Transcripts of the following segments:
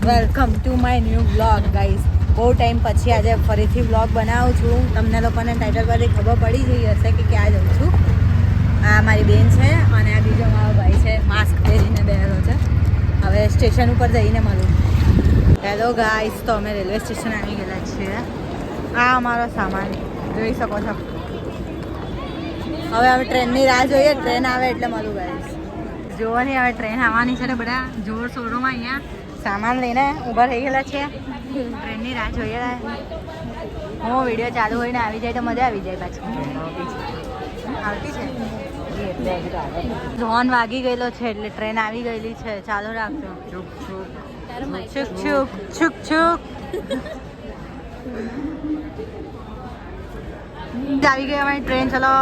Welcome to my new vlog guys. બહુ time પછી આજે ફરીથી વ્લોગ બનાવું છું. તમને લોકોને ટાઇટલ પરથી ખબર પડી ગઈ હશે કે ક્યાં જાઉં છું. આ મારી બેન છે અને આ બીજો મારો ભાઈ છે, માસ્ક પહેરીને બેઠેલો છે. હવે સ્ટેશન ઉપર જઈને મળું. હેલો ગાઈઝ, તો અમે રેલવે સ્ટેશન આવી ગયેલા છીએ. આ અમારો સામાન જોઈ શકો છો. હવે અમે ટ્રેનની રાહ જોઈએ, ટ્રેન આવે એટલે મળું ગાઈઝ. જોવો નહીં, હવે ટ્રેન આવવાની છે ને બધા જોર શોરોમાં અહીંયા સામાન લઈને ઊભા થઈ ગયેલા છે. ટ્રેનની રાહ જોઈએ. હું વિડીયો ચાલુ હોય ને આવી જાય તો મજા આવી જાય. પાછી આવતી છે હોર્ન વાગી ગયેલો છે એટલે ટ્રેન આવી ગયેલી છે. ચાલુ રાખજો. છુક છુક છુક છુક. આવી ગઈ અમારી ટ્રેન. ચલો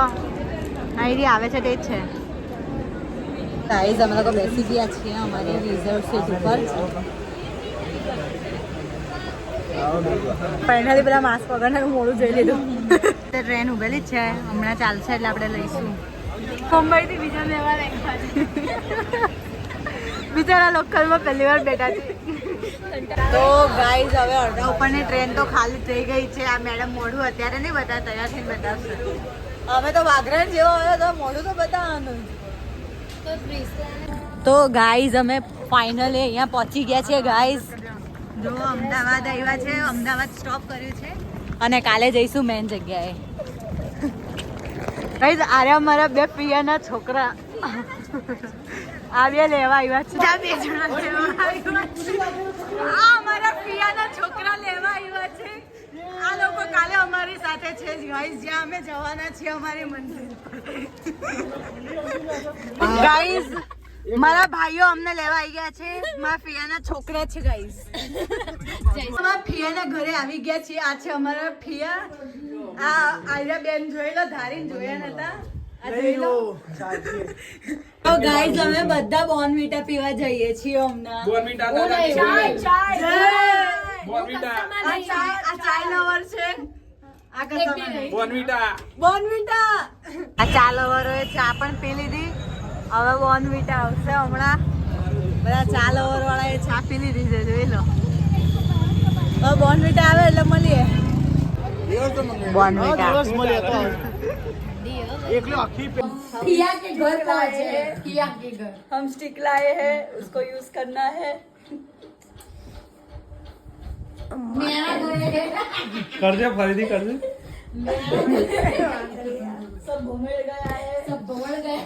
આવી આવે છે તે જ છે. ગાઈઝ અમે લોકો બેસી ગયા છીએ અમારી રિઝર્વ સીટ ઉપર. ફાઇનલી પેલા માસ્ક વગરને મોડું જોઈ લીધું. ટ્રેન ઉભેલી જ છે, હમણાં ચાલશે એટલે આપણે લઈશું. મુંબઈથી બીજા લેવા બિચારા લોકલમાં પહેલી વાર બેઠા છે. તો ગાઈઝ હવે અડધા ઉપરની ટ્રેન તો ખાલી થઈ ગઈ છે. આ મેડમ મોઢું અત્યારે નહીં બતાવે, તૈયાર થઈને બતાવશે. હવે તો વાઘરણ જેવો હોય તો મોઢું તો બતાવવાનું. તો ગાઈઝ અમે ફાઇનલી અહીંયા પહોંચી ગયા છીએ ગાઈઝ. જો અમદાવાદ આવ્યા છે, અમદાવાદ સ્ટોપ કર્યું છે અને કાલે જઈશું મેન જગ્યાએ. ગાઈઝ આરે અમારા બે પિયાના છોકરા આ બે લેવા આવ્યા છે. આ બે જણા લેવા આવ્યા છે. આ અમારા પિયાના છોકરા લેવા આવ્યા છે. આ લોકો કાલે અમારી સાથે છે ગાઈઝ, જ્યાં અમે જવાના છીએ અમારી મંદિર પર. ગાઈઝ મારા ભાઈઓ અમને લેવા આવી ગયા છે. મારા ફિયાના છોકરા છે ગાઈઝ. અમારા ફિયાના ઘરે આવી ગયા છીએ. આ છે અમારા ફિયા. આ આર્યા બેન જોઈ લો, ધારીને જોયા નતા. આ જોઈ લો. તો ગાઈઝ અમે બધા બોર્નવિટા પીવા જઈએ છીએ હમણાં. બોર્નવિટા આ ચાય લવર છે. આ બોર્નવિટા આ ચા લવરોએ ચા પણ પી લીધી. હવે બોર્નવિટા આવશે હમણાં. બધા ચા લવર વાળા એ ચા પી લીધી છે, જોઈ લો. હવે બોર્નવિટા આવે એટલે મળીએ. બોર્નવિટા पिया के घर पहुंचे. पिया के घर हम स्टिक लाए हैं, उसको यूज करना है. कर दे फरीदी कर दे. सब घूमड़ गया है, सब घूमड़ गए.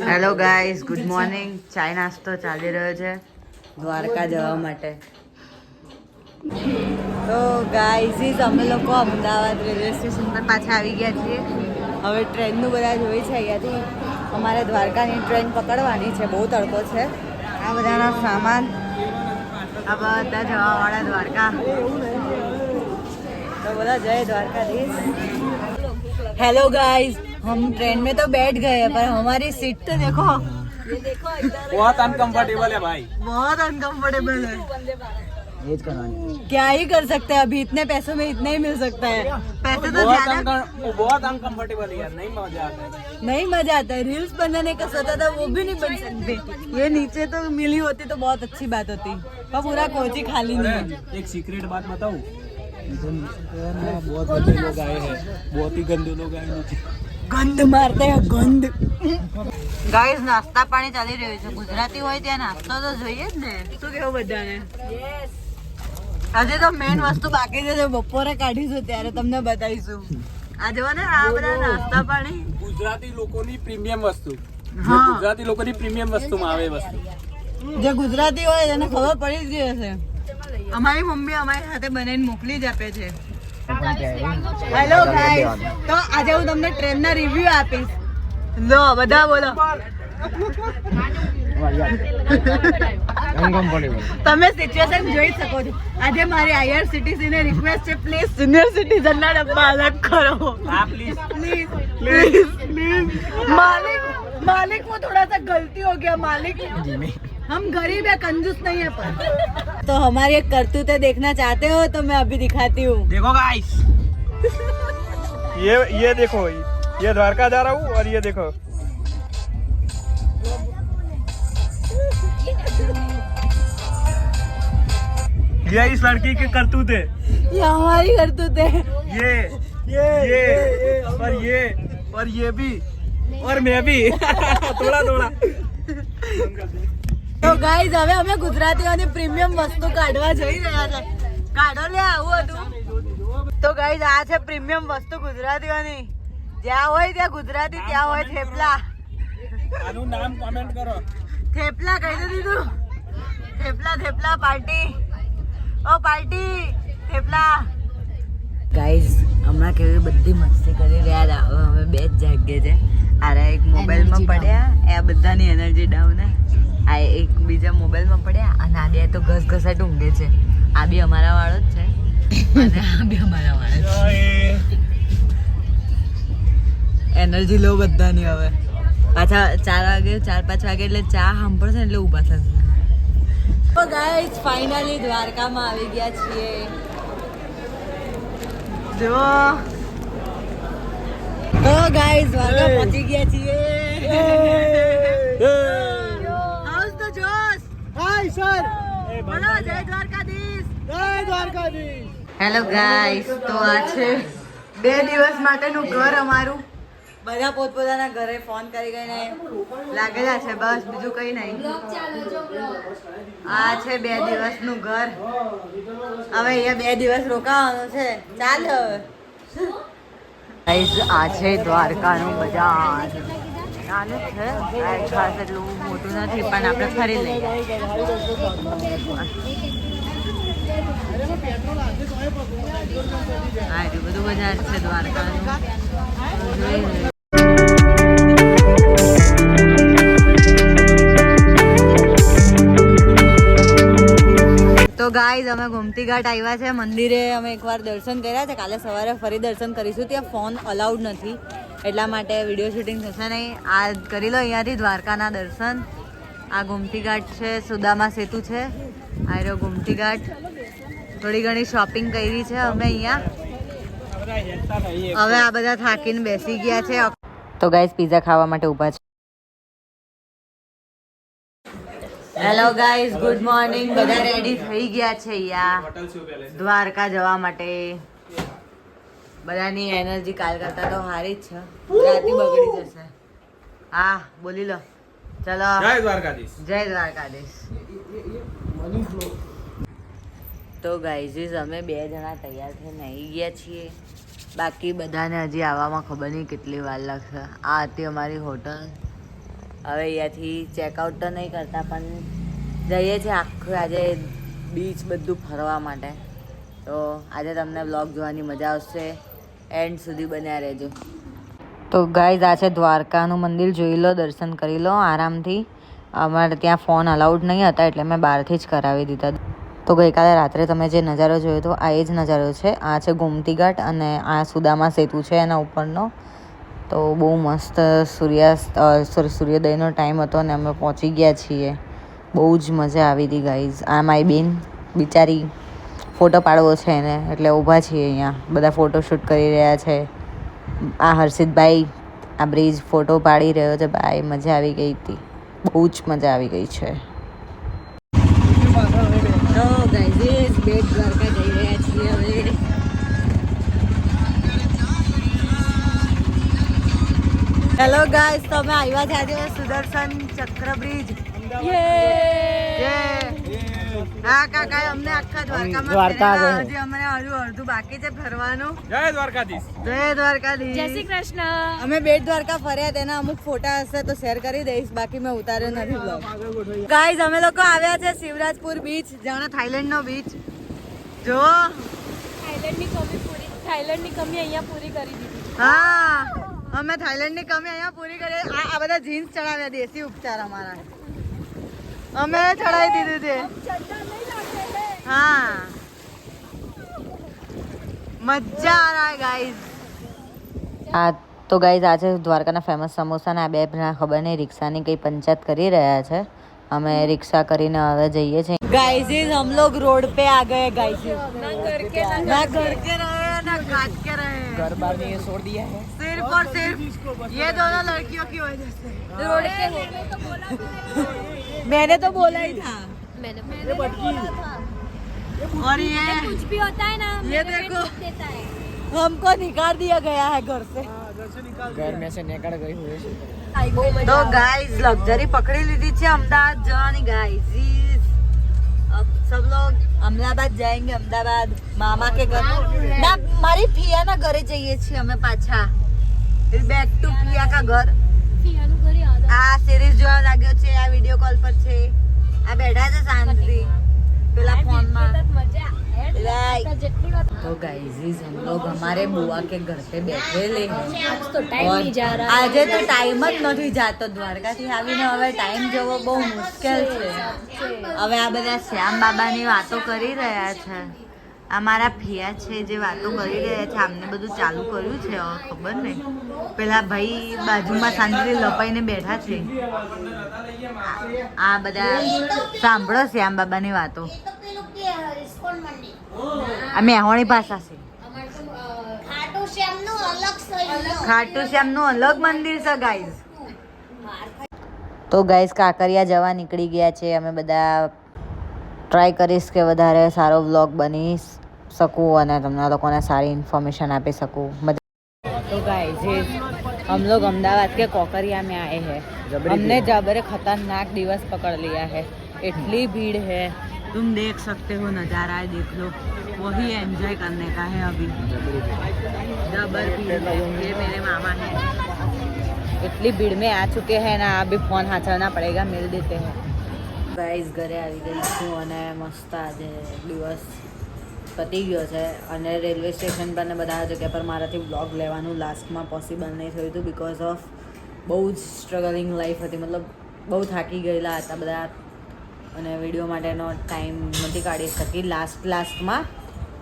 Hello guys, good morning. ચાય નાસ્તો ચાલી રહ્યો છે દ્વારકા જવા માટે. તો ગાઈઝ અમે લોકો અમદાવાદ રેલવે સ્ટેશન પર પાછા આવી ગયા છીએ. હવે ટ્રેનનું બધા જોઈ છે. અહીંયાથી અમારે દ્વારકાની ટ્રેન પકડવાની છે. બહુ તડકો છે. આ બધાના સામાન, આ બધા જવાવાળા દ્વારકા. तो बोला जय द्वारकाधीश. हेलो गाइस, हम ट्रेन में तो बैठ गए हैं पर हमारी सीट तो देखो. ये देखो बहुत अनकंफर्टेबल है भाई, बहुत अनकंफर्टेबल है. क्या ही कर सकते हैं, अभी इतने पैसों में इतना ही मिल सकता है. पैसे तो ज्यादा. बहुत अनकंफर्टेबल है यार, नहीं मजा आता है. नहीं मजा आता है. रील्स बनाने का सोचा था, वो भी नहीं बन सकते. ये नीचे तो मिली होती तो बहुत अच्छी बात होती, पर पूरा कोची खाली नहीं है. एक सीक्रेट बात बताऊं, बहुत गंदे लोग आए हैं, बहुत ही गंदे लोग आए नीचे. ગંધ મારતે ગંધ. ગાઈઝ નાસ્તા પાણી ચાલી રહ્યું છે. ગુજરાતી હોય ત્યાં નાસ્તો તો જોઈએ જ ને. શું કેવું બધાને? આજે તો મેઇન વસ્તુ બાકી છે, બપોરે કાઢીશું ત્યારે તમને બતાવીશું. આ જો ને આ બધા નાસ્તા પાણી ગુજરાતી લોકોની પ્રીમિયમ વસ્તુ. હા, ગુજરાતી લોકોની પ્રીમિયમ વસ્તુમાં આવે વસ્તુ. જે ગુજરાતી હોય એને ખબર પડી જ ગઈ હશે. અમારી મમ્મી અમારી સાથે બનાવીને મોકલી જ આપે છે. હેલો ગાઈસ, તો આજે હું તમને ટ્રેનના રિવ્યુ આપીશ. લો બધા બોલો. તમે સિચ્યુએશન જોઈ શકો છો. આજે મારી IRCTC ને રિક્વેસ્ટ છે, પ્લીઝ સિનિયર સિટીઝન ના ડબ્બા અલગ કરો. Please please please please. मालिक वो थोड़ा सा गलती हो गया मालिक. हम गरीब है, कंजूस नहीं है. पर तो हमारी एक करतूतें देखना चाहते हो तो मैं अभी दिखाती हूँ. देखो गाइस, ये देखो, ये द्वारका जा रहा हूँ और ये देखो ये इस लड़की के करतूत है। ये हमारी करतूत है। ये और ये भी और मैं भी थोड़ा थोड़ा। તો ગાઈઝ હવે અમે ગુજરાતીઓની પ્રીમિયમ વસ્તુ કાઢવા જઈ રહ્યા છે. કાઢો લે આવું હતું. તો ગાઈઝ આ છે પ્રીમિયમ વસ્તુ ગુજરાતીઓની. જ્યાં હોય ત્યાં ગુજરાતી, ત્યાં હોય થેપલા. આનું નામ કમેન્ટ કરો. થેપલા કહી તો દીધું. થેપલા પાર્ટી. ઓ પાર્ટી થેપલા. ગાઈઝ હમણાં કેવી બધી મસ્તી કરી રહ્યા હતા. હવે બે જ જાગે છે. આરે એક મોબાઈલમાં પડ્યા, એ બધાની એનર્જી ડાઉન હે. આ એક બીજા મોબાઈલમાં પડ્યા અને આ બે તો ઘસઘસાટ ઊંઘે છે. આ બી અમારા વાળો જ છે અને આ બી અમારા વાળો છે. એનર્જી લો બધાની. હવે પાછા 4-5 વાગે એટલે ચા સાંભળશે એટલે ઊભા થશે. તો ગાઈઝ ફાઇનલી દ્વારકામાં આવી ગયા છીએ. જો તો ગાઈઝ દ્વારકા પહોંચી ગયા છીએ. હાઉસ તો જોશ. હાય સર. બોલો જય દ્વારકાધીશ. જય દ્વારકાધીશ. હેલો ગાઈઝ, તો આ છે 2 દિવસ માટેનું ઘર અમારું. બધા પોતપોતાના ઘરે ફોન કરી ગઈને લાગેલા છે, બસ બીજું કઈ નહીં. આ છે 2 દિવસનું ઘર. હવે અહીંયા 2 દિવસ રોકાવાનું છે. ચાલ હવે ગાઈઝ, આ છે દ્વારકાનું બજાર. નાનું છે, ખાસ એટલું મોટું નથી, પણ આપણે ફરી લઈએ. હા એટલું બધું બજાર છે દ્વારકાનું. તો ગાઈઝ અમે ગોમતી ઘાટ આવ્યા છે. મંદિરે અમે એકવાર દર્શન કર્યા છે. કાલે સવારે ફરી દર્શન કરીશું. ત્યાં ફોન અલાઉડ નથી એટલા માટે વિડીયો શૂટિંગ થશે નહીં. આ કરી લો અહીંયાથી દ્વારકાના દર્શન. આ ગોમતી ઘાટ છે, સુદામા સેતુ છે. આ રહ્યો ગોમતી ઘાટ. થોડી ઘણી શોપિંગ કરી છે અમે અહીંયા. હવે આ બધા થાકીને બેસી ગયા છે. તો ગાઈઝ પિઝા ખાવા માટે ઊભા છે. Hello guys, good morning. બધા રેડી થઈ ગયા છે અહીંયા દ્વારકા જવા માટે. બધાની એનર્જી કાલ કરતા તો હારી જ છે. રાતી બગડી જશે. હા બોલી લો. ચલો જય દ્વારકાધીશ. જય દ્વારકાધીશ. તો ગાઈઝ અમે 2 જણા તૈયાર થઈને આવી ગયા છીએ. બાકી બધાને હજી આવવામાં ખબર નહીં કેટલી વાર લાગશે. આ હતી અમારી હોટલ. હવે અહીંયાથી ચેકઆઉટ તો નહીં કરતા, પણ જઈએ છીએ આખું આજે બીચ બધું ફરવા માટે. તો આજે તમને બ્લોગ જોવાની મજા આવશે. એન્ડ સુધી બન્યા રહેજો. તો ગાઈઝ આ છે દ્વારકાનું મંદિર. જોઈ લો, દર્શન કરી લો આરામથી. અમારે ત્યાં ફોન અલાઉડ નહીં હતા એટલે મેં બહારથી જ કરાવી દીધા. તો ગઈકાલે રાત્રે તમે જે નજારો જોયો હતો આ એ જ નજારો છે. આ છે ગોમતી ઘાટ અને આ સુદામા સેતુ છે એના ઉપરનો. તો બહુ મસ્ત સૂર્યોદયનો ટાઈમ હતો અને અમે પહોંચી ગયા છીએ. બહુ જ મજા આવી હતી ગાઈઝ. આ મારી બેન બિચારી ફોટો પાડવો છે એને એટલે ઊભા છીએ અહીંયા. બધા ફોટોશૂટ કરી રહ્યા છે. આ હર્ષિતભાઈ આ બ્રિજ ફોટો પાડી રહ્યો છે. ભાઈ મજા આવી ગઈ હતી. બહુ જ મજા આવી ગઈ છે. તો ગાઈઝ બેટ દ્વારકા જઈ રહ્યા છીએ હવે. હેલો ગાઈઝ, તો અમે આવ્યા છે આજે સુદર્શન ચક્ર બ્રિજ. હા કાકા, અમને આખા દ્વારકામાં હજી અમને અડધું બાકી છે ફરવાનું. જય દ્વારકાધીશ. જય દ્વારકાધીશ. જય શ્રી કૃષ્ણ. અમે બેટ દ્વારકા ફર્યા, તેના અમુક ફોટા હશે તો શેર કરી દઈશ. બાકી મેં ઉતાર્યો નથી બ્લોગ. ગાઈઝ અમે લોકો આવ્યા છે શિવરાજપુર બીચ. જાણે થાઈલેન્ડ નો બીચ. જો થાઈલેન્ડની કમી અહીંયા પૂરી કરી દીધી. હા, અમે થાઈલેન્ડની કમી અહીંયા પૂરી કરી. આ બધા જીન્સ ચડાવ્યા, દેશી ઉપચાર અમારા. અમે ચડાવી દીધું છે. हाँ मजा आ रहा है गाइस. આ તો ગાઈઝ આજે દ્વારકાના ફેમસ સમોસા ને આ બે ખબર નહીં રિક્ષાની કઈ પંચાયત કરી રહ્યા છે. અમે રિક્ષા કરીને હવે જઈએ છીએ. गाइस हम लोग रोड पे आ गए गाइस. ना घर के रहे ना घाट के रहे. घर बार ने ये छोड़ दिया है सिर्फ और सिर्फ ये दोनों लड़कियों की वजह से रोड पे हो गए तो बोला मैंने तो बोला ही था. मैंने बोला था. और ये कुछ भी होता है ना ये मेरे पे देखो। ठोक देता है। हमको निकाल दिया गया है घर से घर में से निकल गई हुई तो गाइस लग्जरी पकड़ी લીધી છે અમદાવાદ જવાની ગાइस अब सब लोग અમદાવાદ जाएंगे અમદાવાદ મામા के घर ના મારી ફિયાના ઘરે જઈએ છીએ અમે પાછા બેક ટુ ફિયા કા ઘર ફિયાનું ઘર યાદ આવે. આ સિરીઝ જોવા લાગ્યો છે આ વિડિયો કોલ પર છે આ બેઠા છે શાંતિ પેલા ફોન માં तक मजा है लाइक तो जितनी बात तो गाइस हम लोग हमारे बुआ के घर पे बैठेले हैं आज तो टाइम और नहीं जा रहा આજે તો ટાઈમ જ નથી જાતો દ્વારકાથી આવીને હવે ટાઈમ જોવો બહુ મુશ્કેલ છે હવે આ બધા શ્યામ બાબાની વાતો કરી રહ્યા છે આ મારા ફિયા છે જે વાતો કરી રહ્યા છે આમને બધું ચાલુ કર્યું છે હવે ખબર નહીં પેલા ભાઈ બાજુમાં શાંતિથી લપાઈને બેઠા છે આ બધા સાંભળો શ્યામ બાબાની વાતો આ મેહોણી ભાષા છે ખાટુ શ્યામનું અલગ મંદિર છે ગાઈઝ તો ગાઈઝ કાંકરિયા જવા નીકળી ગયા છે અમે બધા ટ્રાય કરીશ કે વધારે સારો વ્લોગ બની શકું અને તમને લોકોને સારી इन्फॉर्मेशन આપી શકું तो गाइस हम लोग अहमदाबाद के कोकरिया में आए हैं हमने जबरे खतरनाक दिवस पकड़ लिया है इतनी भीड़ है तुम देख सकते हो नज़ारा देख लो वही एंजॉय करने का है अभी जबर भीड़ है ये मेरे मामा हैं इतनी भीड़ में आ चुके हैं ना अभी फोन हाथना पड़ेगा मिल देते हैं गाइस घरे આવી ગઈ છું અને મસ્ત આજે દિવસ પતી ગયો છે અને રેલવે સ્ટેશન પર ને બધા જગ્યા પર મારાથી વ્લોગ લેવાનું લાસ્ટમાં પોસિબલ નહીં થયું હતું બિકોઝ ઓફ બહુ જ સ્ટ્રગલિંગ લાઈફ હતી મતલબ બહુ થાકી ગયેલા હતા બધા અને વિડીયો માટેનો ટાઈમ નથી કાઢી શકી લાસ્ટમાં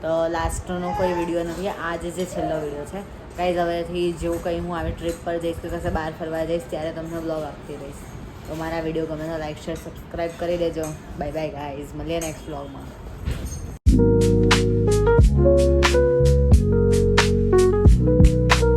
તો લાસ્ટનો કોઈ વિડીયો નથી આજે જે છેલ્લો વિડીયો છે ગાઈઝ હવેથી જેવું કંઈ હું આવી ટ્રીપ પર જઈશ કે કશે બહાર ફરવા જઈશ ત્યારે તમને વ્લોગ આપતી રહીશ તો મારા વિડીયો ગમે તો લાઈક શેર સબસ્ક્રાઈબ કરી દેજો બાય બાય ગાઈઝ મળીએ નેક્સ્ટ વ્લોગમાં